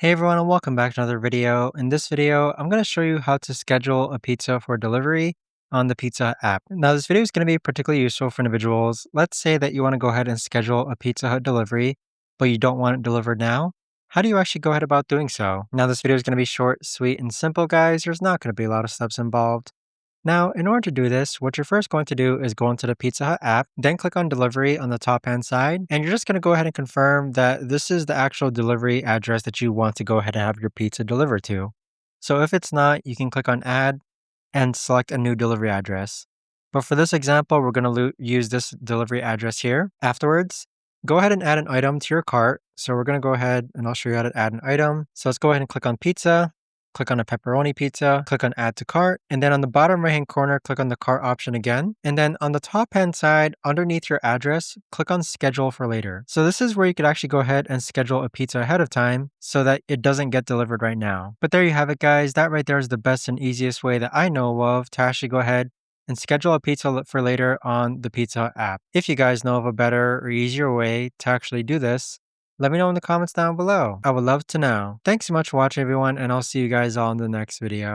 Hey everyone, and welcome back to another video. In this video, I'm going to show you how to schedule a pizza for delivery on the Pizza Hut app. Now, this video is going to be particularly useful for individuals. Let's say that you want to go ahead and schedule a Pizza Hut delivery, but you don't want it delivered now. How do you actually go ahead about doing so? Now, this video is going to be short, sweet, and simple, guys. There's not going to be a lot of steps involved. Now, in order to do this, what you're first going to do is go into the Pizza Hut app, then click on delivery on the top hand side, and you're just going to go ahead and confirm that this is the actual delivery address that you want to go ahead and have your pizza delivered to. So if it's not, you can click on add and select a new delivery address. But for this example, we're going to use this delivery address here. Afterwards, go ahead and add an item to your cart. So we're going to go ahead and I'll show you how to add an item. So let's go ahead and click on pizza. Click on a pepperoni pizza, click on add to cart, and then on the bottom right hand corner, click on the cart option again. And then on the top hand side, underneath your address, click on schedule for later. So this is where you could actually go ahead and schedule a pizza ahead of time so that it doesn't get delivered right now. But there you have it, guys. That right there is the best and easiest way that I know of to actually go ahead and schedule a pizza for later on the Pizza Hut app. If you guys know of a better or easier way to actually do this, let me know in the comments down below. I would love to know. Thanks so much for watching, everyone, and I'll see you guys all in the next video.